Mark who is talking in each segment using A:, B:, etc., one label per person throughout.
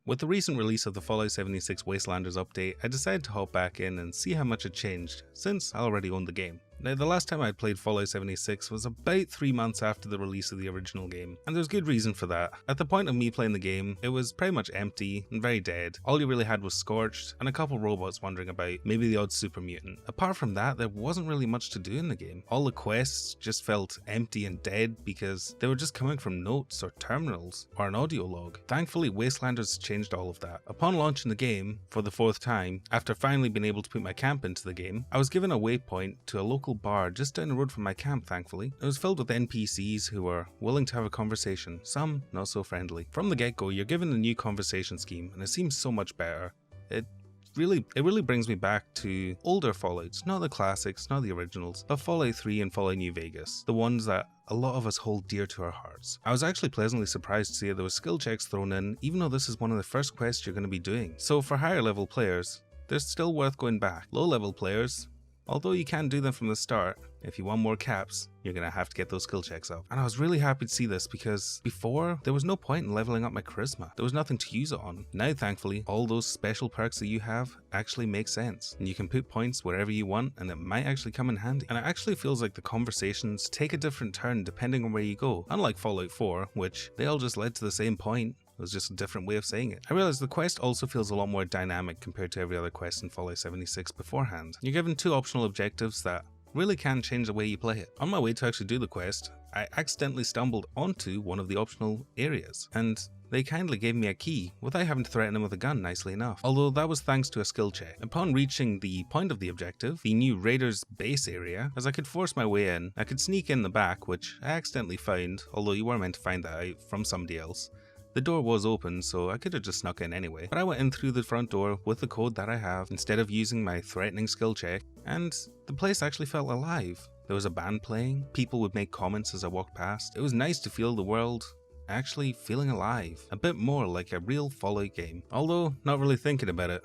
A: With the recent release of the Fallout 76 Wastelanders update, I decided to hop back in and see how much had changed, since I already owned the game. Now, the last time I played Fallout 76 was about 3 months after the release of the original game, and there's good reason for that. At the point of me playing the game, it was pretty much empty and very dead. All you really had was Scorched and a couple robots wandering about, maybe the odd super mutant. Apart from that, there wasn't really much to do in the game. All the quests just felt empty and dead because they were just coming from notes or terminals or an audio log. Thankfully, Wastelanders changed all of that. Upon launching the game for the 4th time, after finally being able to put my camp into the game, I was given a waypoint to a local bar just down the road from my camp, thankfully. It was filled with NPCs who were willing to have a conversation, some not so friendly. From the get-go, you're given a new conversation scheme, and it seems so much better. It really brings me back to older Fallouts, not the classics, not the originals, but Fallout 3 and Fallout New Vegas, the ones that a lot of us hold dear to our hearts. I was actually pleasantly surprised to see that there were skill checks thrown in, even though this is one of the first quests you're going to be doing. So for higher level players, they're still worth going back. Low level players, although you can do them from the start, if you want more caps, you're going to have to get those skill checks up. And I was really happy to see this because before, there was no point in leveling up my charisma. There was nothing to use it on. Now, thankfully, all those special perks that you have actually make sense. And you can put points wherever you want, and it might actually come in handy. And it actually feels like the conversations take a different turn depending on where you go. Unlike Fallout 4, which they all just led to the same point. It was just a different way of saying it. I realized the quest also feels a lot more dynamic compared to every other quest in Fallout 76 beforehand. You're given 2 optional objectives that really can change the way you play it. On my way to actually do the quest, I accidentally stumbled onto one of the optional areas, and they kindly gave me a key without having to threaten him with a gun, nicely enough. Although that was thanks to a skill check. Upon reaching the point of the objective, the new Raiders base area, as I could force my way in, I could sneak in the back, which I accidentally found, although you were meant to find that out from somebody else. The door was open, so I could have just snuck in anyway, but I went in through the front door with the code that I have instead of using my threatening skill check, and the place actually felt alive. There was a band playing, people would make comments as I walked past. It was nice to feel the world actually feeling alive, a bit more like a real Fallout game, although not really thinking about it.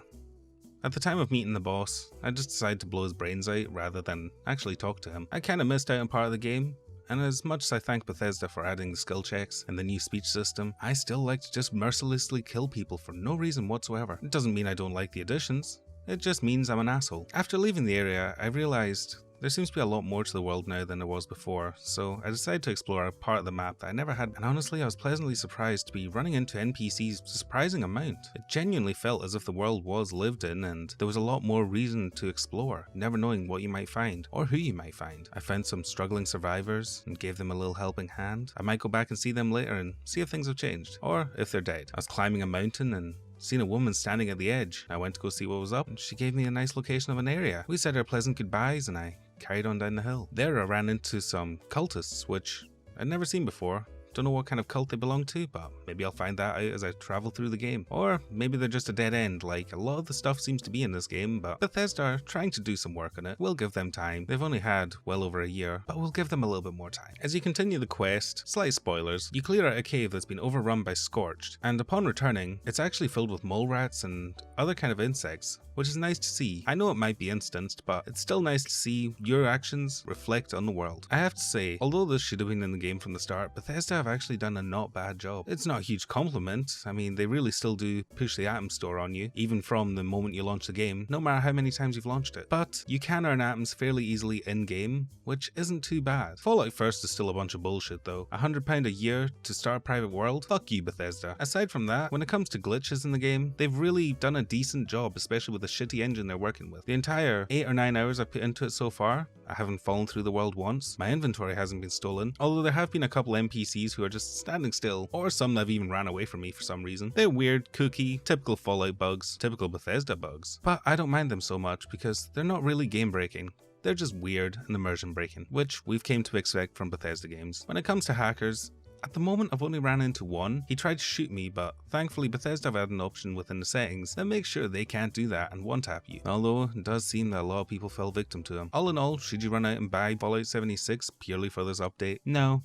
A: At the time of meeting the boss, I just decided to blow his brains out rather than actually talk to him. I kinda missed out on part of the game, and as much as I thank Bethesda for adding the skill checks and the new speech system, I still like to just mercilessly kill people for no reason whatsoever. It doesn't mean I don't like the additions, it just means I'm an asshole. After leaving the area, I realized there seems to be a lot more to the world now than there was before, so I decided to explore a part of the map that I never had, and honestly I was pleasantly surprised to be running into NPCs a surprising amount. It genuinely felt as if the world was lived in and there was a lot more reason to explore, never knowing what you might find, or who you might find. I found some struggling survivors and gave them a little helping hand. I might go back and see them later and see if things have changed, or if they're dead. I was climbing a mountain and seen a woman standing at the edge. I went to go see what was up, and she gave me a nice location of an area. We said our pleasant goodbyes, and I carried on down the hill. There I ran into some cultists, which I'd never seen before. Don't know what kind of cult they belong to, but maybe I'll find that out as I travel through the game. Or maybe they're just a dead end, like a lot of the stuff seems to be in this game, but Bethesda are trying to do some work on it. We'll give them time. They've only had well over a year, but we'll give them a little bit more time. As you continue the quest, slight spoilers, you clear out a cave that's been overrun by Scorched, and upon returning, it's actually filled with mole rats and other kind of insects, which is nice to see. I know it might be instanced, but it's still nice to see your actions reflect on the world. I have to say, although this should have been in the game from the start, Bethesda have actually done a not bad job. It's not a huge compliment. I mean, they really still do push the Atom Store on you, even from the moment you launch the game, no matter how many times you've launched it. But you can earn atoms fairly easily in-game, which isn't too bad. Fallout First is still a bunch of bullshit though. £100 a year to start a private world? Fuck you, Bethesda. Aside from that, when it comes to glitches in the game, they've really done a decent job, especially with the shitty engine they're working with. The entire 8 or 9 hours I've put into it so far, I haven't fallen through the world once. My inventory hasn't been stolen, although there have been a couple NPCs who are just standing still, or some that have even ran away from me for some reason. They're weird, kooky, typical Fallout bugs, typical Bethesda bugs, but I don't mind them so much because they're not really game breaking. They're just weird and immersion breaking, which we've came to expect from Bethesda games. When it comes to hackers, at the moment I've only ran into one. He tried to shoot me, but thankfully Bethesda have had an option within the settings that makes sure they can't do that and one-tap you. Although it does seem that a lot of people fell victim to him. All in all, should you run out and buy Fallout 76 purely for this update? No,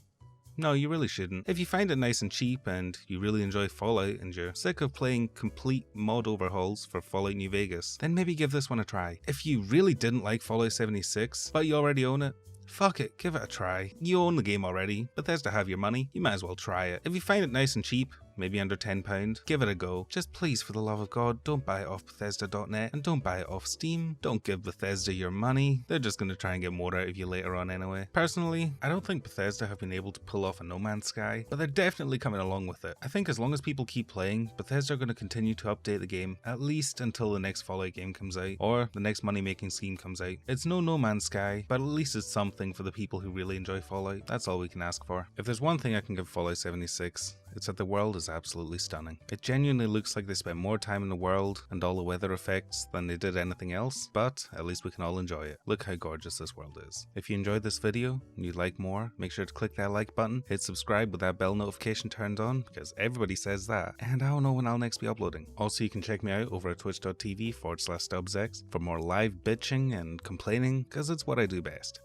A: you really shouldn't. If you find it nice and cheap and you really enjoy Fallout and you're sick of playing complete mod overhauls for Fallout New Vegas, then maybe give this one a try. If you really didn't like Fallout 76, but you already own it, fuck it, give it a try. You own the game already, Bethesda have your money, you might as well try it. If you find it nice and cheap, maybe under £10. Give it a go. Just please, for the love of God, don't buy it off Bethesda.net and don't buy it off Steam. Don't give Bethesda your money. They're just going to try and get more out of you later on anyway. Personally, I don't think Bethesda have been able to pull off a No Man's Sky, but they're definitely coming along with it. I think as long as people keep playing, Bethesda are going to continue to update the game, at least until the next Fallout game comes out, or the next money-making scheme comes out. It's no Man's Sky, but at least it's something for the people who really enjoy Fallout. That's all we can ask for. If there's one thing I can give Fallout 76, it's that the world is absolutely stunning. It genuinely looks like they spent more time in the world and all the weather effects than they did anything else, but at least we can all enjoy it. Look how gorgeous this world is. If you enjoyed this video and you'd like more, make sure to click that like button, hit subscribe with that bell notification turned on, because everybody says that, and I don't know when I'll next be uploading. Also, you can check me out over at twitch.tv/STUBZ for more live bitching and complaining, because it's what I do best.